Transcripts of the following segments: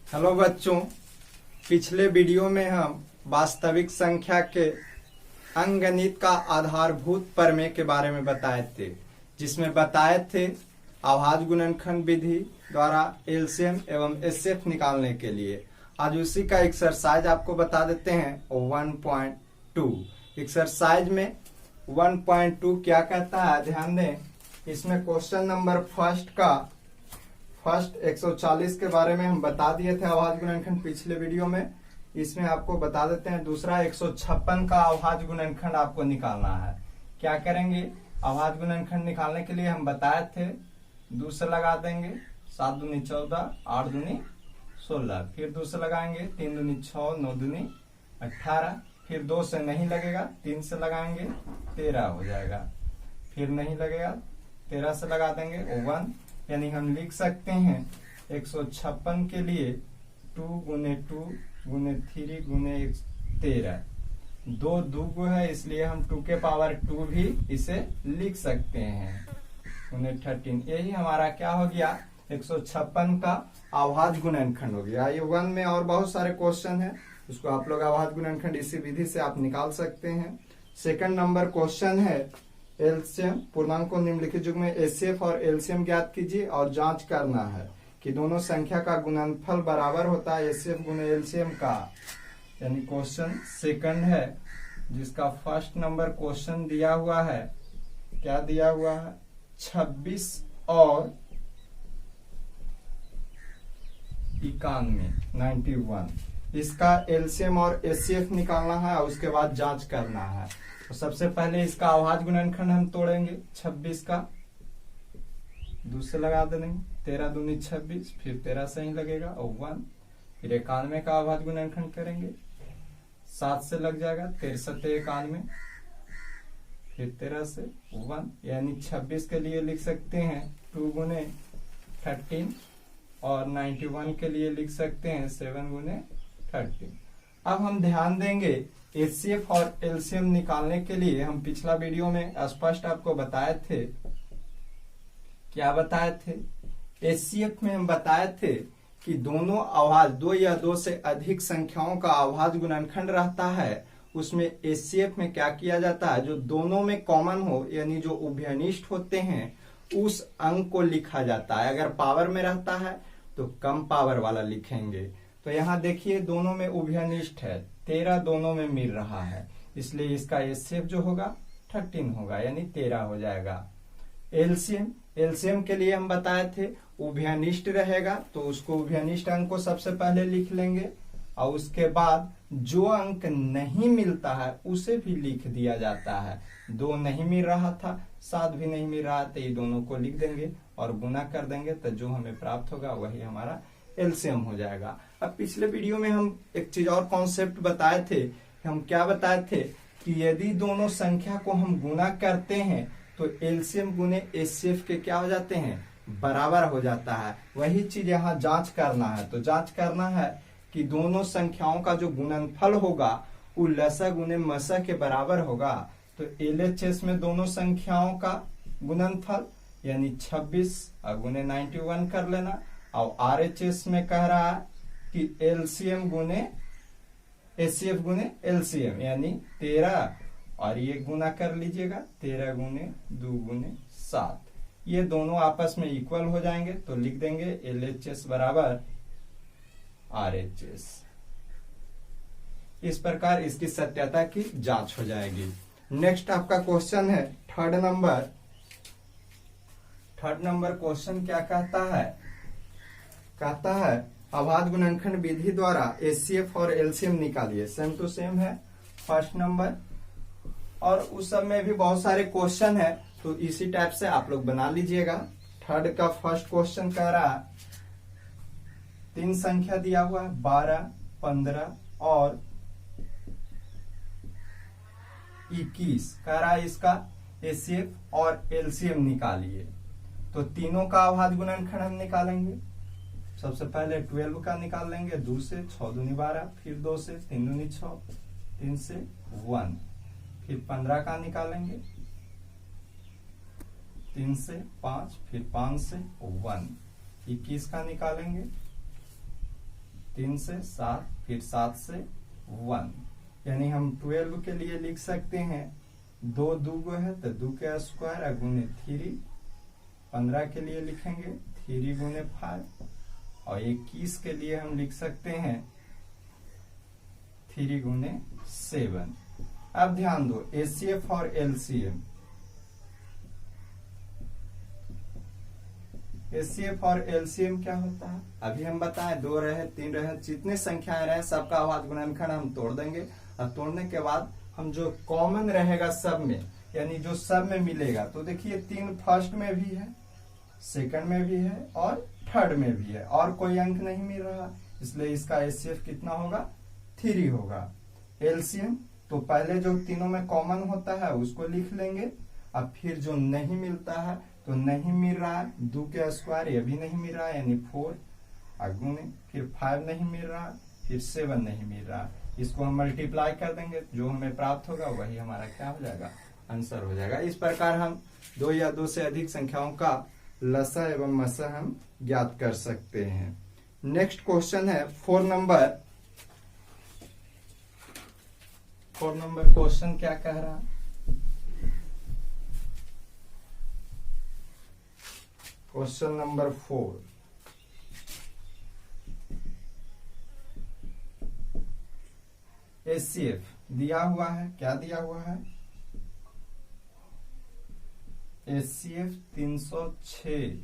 Hello बच्चों, पिछले video में हम वास्तविक संख्या के अंकगणित का आधारभूत प्रमेय के बारे में बताए थे, जिसमें बताए थे अभाज्य गुणनखंड विधि द्वारा एलसीएम एवं एचसीएफ निकालने के लिए। आज उसी का एक्सरसाइज आपको बता देते हैं 1.2। एक्सरसाइज में 1.2 क्या कहता है, ध्यान दें। इसमें क्वेश्चन नंबर फर्स्ट 140 के बारे में हम बता दिए थे अभाज्य गुणनखंड पिछले वीडियो में। इसमें आपको बता देते हैं दूसरा 156 का अभाज्य गुणनखंड आपको निकालना है। क्या करेंगे, अभाज्य गुणनखंड निकालने के लिए हम बताए थे 2 से लगा देंगे, 7 दूनी 14, 8 दूनी 16, फिर 2 से लगाएंगे, 3 दूनी 6, 9 दूनी 18, फिर 2 से नहीं लगेगा, 3 से लगाएंगे 13 हो जाएगा, फिर नहीं लगेगा 13 से लगा देंगे 1। यानी हम लिख सकते हैं 156 के लिए 2 गुने 2 गुने 3 गुने 13, 2 दुगो है इसलिए हम 2 के पावर 2 भी इसे लिख सकते हैं, गुने 13। यही हमारा क्या हो गया, 156 का अभाज्य गुणनखंड हो गया। ये 1 में और बहुत सारे क्वेश्चन है, उसको आप लोग अभाज्य गुणनखंड इसी विधि से आप निकाल सकते हैं। सेकंड नंबर क्वेश्चन है एलसीएम, पूर्णांक को निम्नलिखित युग्म में एचसीएफ और एलसीएम ज्ञात कीजिए और जांच करना है कि दोनों संख्या का गुणनफल बराबर होता है एचसीएफ गुने एलसीएम का। यानी क्वेश्चन सेकंड है, जिसका फर्स्ट नंबर क्वेश्चन दिया हुआ है, क्या दिया हुआ है, 26 और 91, 91। इसका एलसीएम और एचसीएफ निकालना है और उसके बाद जांच करना है। तो सबसे पहले इसका अभाज्य गुणनखंड हम तोड़ेंगे 26 का, 2 से लगा देंगे, 13 दूनी 26, फिर 13 से ही लगेगा और 1, फिर 91 का अभाज्य गुणनखंड करेंगे, 7 से लग जाएगा, 13 सत्ते 91, फिर 13 से 1। यानी 26 के लिए लिख सकते हैं 2 गुने 13 और 91 के लिए लिख सकते हैं 7 गुने 13। अब हम ध्यान देंगे एचसीएफ और एलसीएम निकालने के लिए हम पिछला वीडियो में स्पष्ट आपको बताए थे। क्या बताए थे, एचसीएफ में हम बताए थे कि दोनों अभाज्य, 2 या 2 से अधिक संख्याओं का अभाज्य गुणनखंड रहता है, उसमें एचसीएफ में क्या किया जाता है, जो दोनों में कॉमन हो यानी जो उभयनिष्ठ होते हैं उस अंक को लिखा जाता है। अगर पावर में रहता है तो कम पावर वाला लिखेंगे। तो यहाँ देखिए दोनों में उभयनिष्ठ है, 13 दोनों में मिल रहा है, इसलिए इसका एचसीएफ जो होगा 13 होगा, यानी 13 हो जाएगा। एलसीएम के लिए हम बताए थे उभयनिष्ठ रहेगा तो उसको उभयनिष्ठ अंक को सबसे पहले लिख लेंगे और उसके बाद जो अंक नहीं मिलता है उसे भी लिख दिया जाता है। 2 नहीं मिल रहा था, 7 भी नहीं मिल रहा था, ये दोनों को लिख देंगे और गुना कर देंगे तो जो हमें प्राप्त होगा वही हमारा एलसीएम हो जाएगा। अब पिछले वीडियो में हम एक चीज और कॉन्सेप्ट बताए थे, हम क्या बताए थे कि यदि दोनों संख्या को हम गुना करते हैं तो एलसीएम गुने एचसीएफ के क्या हो जाते हैं, बराबर हो जाता है। वही चीज यहाँ जांच करना है। तो जांच करना है कि दोनों संख्याओं का जो गुणनफल होगा वो लसा गुने मसा के बराबर होगा। तो एलएचएस में दोनों संख्याओं का गुणनफल यानी 26 गुने 91 कर लेना, और आरएचएस में कह रहा है कि एलसीएम गुने एचसीएफ गुने एलसीएम यानी 13, और ये गुना कर लीजिएगा 13 गुने 2 गुने 7, ये दोनों आपस में इक्वल हो जाएंगे तो लिख देंगे एलएचएस बराबर आरएचएस। इस प्रकार इसकी सत्यता की जांच हो जाएगी। नेक्स्ट आपका क्वेश्चन है थर्ड नंबर क्वेश्चन क्या कहता है, कहता है अभाज्य गुणनखंड विधि द्वारा एचसीएफ और एलसीएम निकालिए। सेम टू सेम है फर्स्ट नंबर, और उस सब में भी बहुत सारे क्वेश्चन है तो इसी टाइप से आप लोग बना लीजिएगा। थर्ड का फर्स्ट क्वेश्चन कह रहा है 3 संख्या दिया हुआ है 12, 15 और 21, कह रहा है इसका एचसीएफ और एलसीएम निकालिए। तो तीनों का अभाज्य गुणनखंड हम निकालेंगे। सबसे पहले 12 का निकाल लेंगे 2 से, 6 दूनी 12, फिर 2 से, 3 दूनी 6, 3 से 1, फिर 15 का निकालेंगे 3 से 5, फिर 5 से 1, 21 का निकालेंगे 3 से 7, फिर 7 से 1, यानी हम 12 के लिए लिख सकते हैं 2 दूगो है तो 2 के स्क्वायर गुने 3। 15 के लिए लिखेंगे 3 गुने 5, और 21 के लिए हम लिख सकते हैं 3 गुने 7। अब ध्यान दो एचसीएफ और एलसीएम। एचसीएफ और एलसीएम क्या होता है अभी हम बताएं। 2 रहे 3 रहे जितने संख्याएं रहे सबका अवभाज्य गुणनखंड हम तोड़ देंगे, और तोड़ने के बाद हम जो कॉमन रहेगा सब में, यानी जो सब में मिलेगा, तो देखिए 3 फर्स्ट में भी है, सेकंड में भी है और थर्ड में भी है, और कोई अंक नहीं मिल रहा, इसलिए इसका एचसीएफ कितना होगा 3 होगा। एलसीएम तो पहले जो तीनों में कॉमन होता है उसको लिख लेंगे, अब फिर जो नहीं मिलता है तो नहीं मिल रहा है 2 के स्क्वायर, ये भी नहीं मिल रहा है यानी 4, गुने फिर 5 नहीं मिल रहा, फिर 7 नहीं मिल रहा, इसको हम मल्टीप्लाई कर देंगे, जो हमें प्राप्त होगा वही हमारा क्या हो जाएगा आंसर हो जाएगा। इस प्रकार हम 2 या 2 से अधिक संख्याओं का लसा एवं मसा हम ज्ञात कर सकते हैं। नेक्स्ट क्वेश्चन है 4 नंबर क्वेश्चन क्या कह रहा है। क्वेश्चन नंबर 4, एचसीएफ दिया हुआ है, क्या दिया हुआ है एचसीएफ 306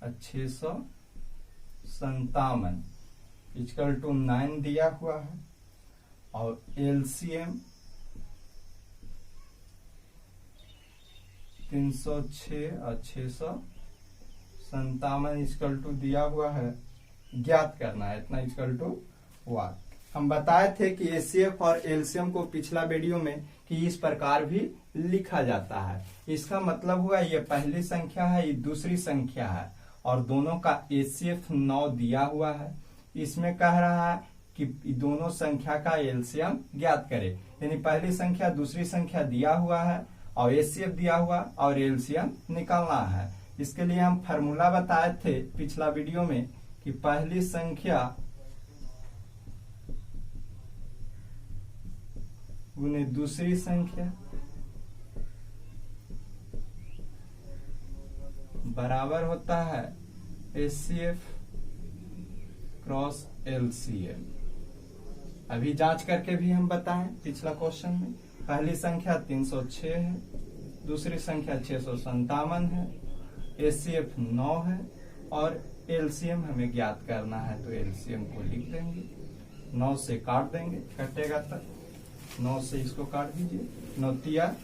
और 657 इक्वल टू 9 दिया हुआ है, और एलसीएम 306 और 657 इक्वल टू दिया हुआ है, ज्ञात करना है इतना इक्वल टू 1। हम बताए थे कि एचसीएफ और एलसीएम को पिछला वीडियो में कि इस प्रकार भी लिखा जाता है। इसका मतलब हुआ ये पहली संख्या है, ये दूसरी संख्या है, और दोनों का एचसीएफ 9 दिया हुआ है। इसमें कह रहा है कि दोनों संख्या का एलसीएम ज्ञात करे, यानी पहली संख्या दूसरी संख्या दिया हुआ है और एचसीएफ दिया हुआ और एलसीएम निकालना है। इसके लिए हम फार्मूला बताए थे पिछला वीडियो में कि पहली संख्या गुने दूसरी संख्या बराबर होता है एचसीएफ क्रॉस एलसीएम। अभी जांच करके भी हम बताएं पिछला क्वेश्चन में, पहली संख्या 306 है, दूसरी संख्या 657 है, एचसीएफ 9 है, और एलसीएम हमें ज्ञात करना है, तो एलसीएम को लिख देंगे, 9 से काट देंगे, कटेगा तक 9 से इसको काट दीजिए, 9 तिया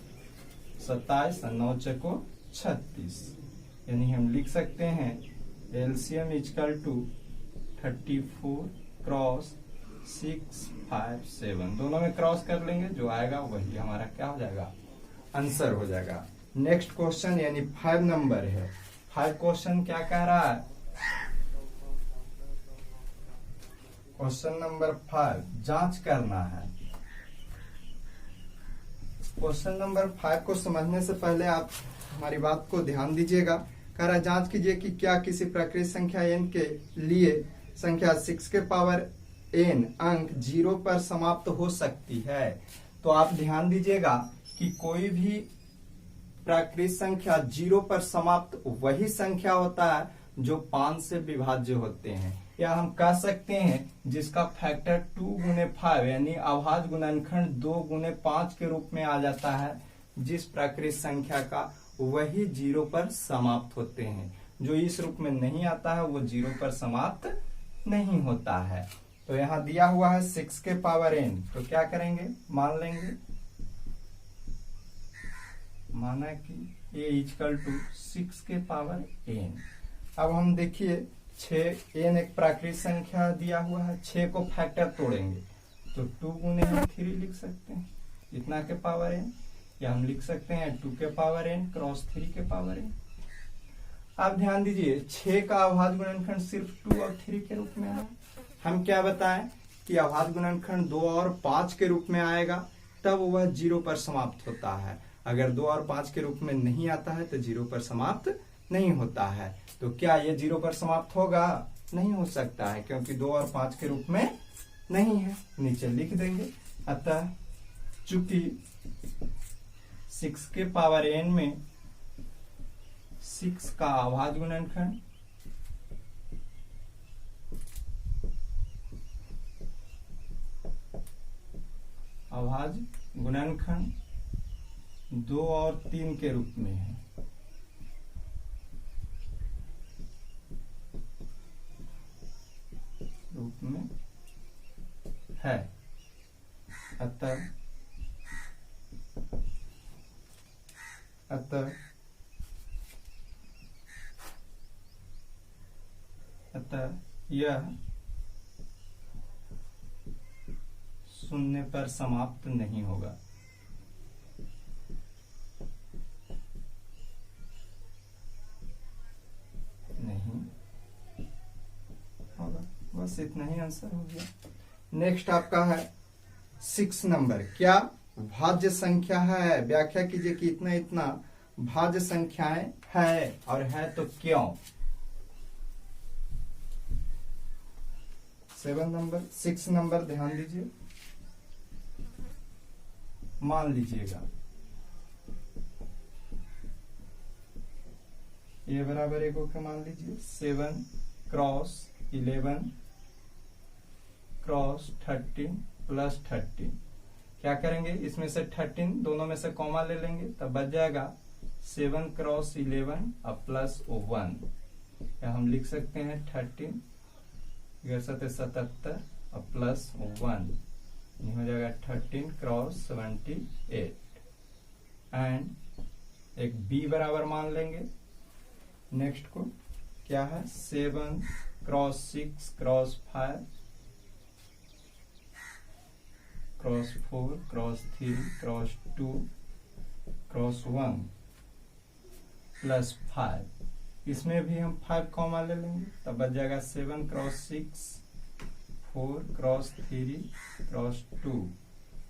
27 और 9 चको 36, यानी हम लिख सकते हैं एलसीएम इक्वल टू 34 क्रॉस 657, दोनों में क्रॉस कर लेंगे, जो आएगा वही हमारा क्या हो जाएगा आंसर हो जाएगा। नेक्स्ट क्वेश्चन यानी 5 नंबर है। 5 क्वेश्चन क्या कह रहा है, क्वेश्चन नंबर 5 जांच करना है। क्वेश्चन नंबर 5 को समझने से पहले आप हमारी बात को ध्यान दीजिएगा। कह रहा जांच कीजिए कि क्या किसी प्राकृतिक संख्या n के लिए संख्या 6 के पावर n अंक 0 पर समाप्त हो सकती है। तो आप ध्यान दीजिएगा कि कोई भी प्राकृतिक संख्या 0 पर समाप्त वही संख्या होता है जो 5 से विभाज्य होते हैं, या हम कह सकते हैं जिसका फैक्टर 2 गुने 5 यानी अभाज्य गुणनखंड 2 गुने 5 के रूप में आ जाता है। जिस प्राकृतिक संख्या का वही 0 पर समाप्त होते हैं, जो इस रूप में नहीं आता है वो 0 पर समाप्त नहीं होता है। तो यहाँ दिया हुआ है 6 के पावर n, तो क्या करेंगे मान लेंगे, माना कि a इक्वल टू 6 के पावर n। अब हम देखिए 6 n एक प्राकृतिक संख्या दिया हुआ है, 6 को फैक्टर तोड़ेंगे तो 2 गुने हम 3 लिख सकते हैं इतना के पावर n, या हम लिख सकते हैं 2 के पावर n क्रॉस 3 के पावर n। आप ध्यान दीजिए 6 का अभाज्य गुणनखंड सिर्फ 2 और 3 के रूप में है। हम क्या बताएं कि अभाज्य गुणनखंड 2 और 5 के रूप में आएगा तब वह 0 पर समाप्त होता है। अगर 2 और 5 के रूप में नहीं आता है तो 0 पर समाप्त नहीं होता है। तो क्या ये 0 पर समाप्त होगा? नहीं हो सकता है, क्योंकि 2 और 5 के रूप में नहीं है। नीचे लिख देंगे। अतः चूंकि 6 के पावर n में 6 का अभाज्य गुणनखंड अभाज्य गुणनखंड 2 और 3 के रूप में है, अतः यह शून्य पर समाप्त नहीं होगा। बस इतना ही आंसर हो गया। नेक्स्ट आपका है 6 नंबर। क्या भाज्य संख्या है? व्याख्या कीजिए कि इतना इतना भाज्य संख्याएं है, और है तो क्यों। 6 नंबर ध्यान दीजिए, मान लीजिएगा ये बराबर एक होकर मान लीजिए 7 क्रॉस 11 क्रॉस 13 प्लस 13। क्या करेंगे, इसमें से 13 दोनों में से कॉमा ले लेंगे, तब बच जाएगा 7 क्रॉस 11 और प्लस 1। या हम लिख सकते हैं 13 77 और प्लस 1, ये हो जाएगा 13 क्रॉस 78। एंड एक b बराबर मान लेंगे। नेक्स्ट को क्या है 7 cross 6 cross 5 cross 4 cross 3 cross 2 cross 1 plus 5। इसमें भी हम 5 कॉमा ले लेंगे, तब बच जाएगा 7 क्रॉस 6 4 क्रॉस 3 क्रॉस 2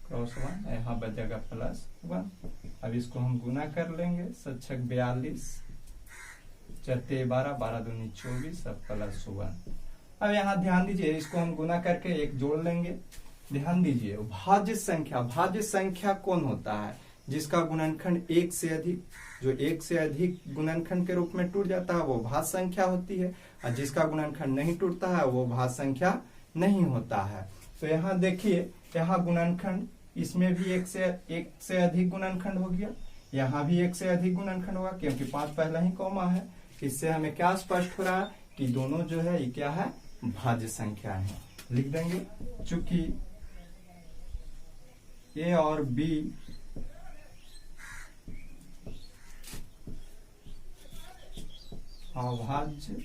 क्रॉस 1, यहाँ बच जाएगा प्लस 1। अब इसको हम गुना कर लेंगे। 7 42 4 12 12 दूनी 24 अब प्लस 1। अब यहाँ ध्यान दीजिए, इसको हम गुना करके एक जोड़ लेंगे। ध्यान दीजिए, भाज्य संख्या कौन होता है? जिसका गुणनखंड 1 से अधिक, जो 1 से अधिक गुणनखंड के रूप में टूट जाता है वो भाज्य संख्या होती है, और जिसका गुणनखंड नहीं टूटता है वो भाज्य संख्या नहीं होता है। तो यहाँ देखिए, यहाँ गुणनखंड इसमें भी 1 से अधिक गुणनखंड हो गया, यहाँ भी 1 से अधिक गुणनखंड होगा, क्योंकि 5 पहला ही कॉमा है। इससे हमें क्या स्पष्ट हो रहा है कि दोनों जो है ये क्या है, भाज्य संख्या है। लिख देंगे, चूंकि ए और बी अभाज्य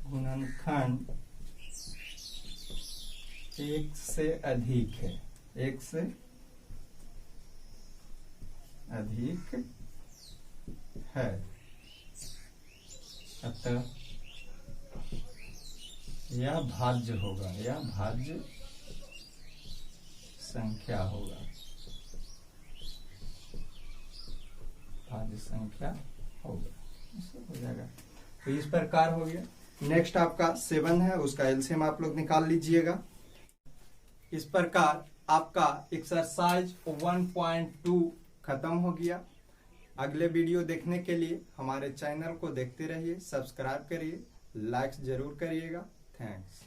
गुणनखंड 1 से अधिक है, 1 से अधिक है, अतः यह भाज्य होगा, यह भाज्य संख्या होगा, भाज्य संख्या होगा। हो जाएगा। तो इस प्रकार हो गया। नेक्स्ट आपका 7 है, उसका एलसीएम आप लोग निकाल लीजिएगा। इस प्रकार आपका एक्सरसाइज 1.2 खत्म हो गया। अगले वीडियो देखने के लिए हमारे चैनल को देखते रहिए, सब्सक्राइब करिए, लाइक जरूर करिएगा। थैंक्स।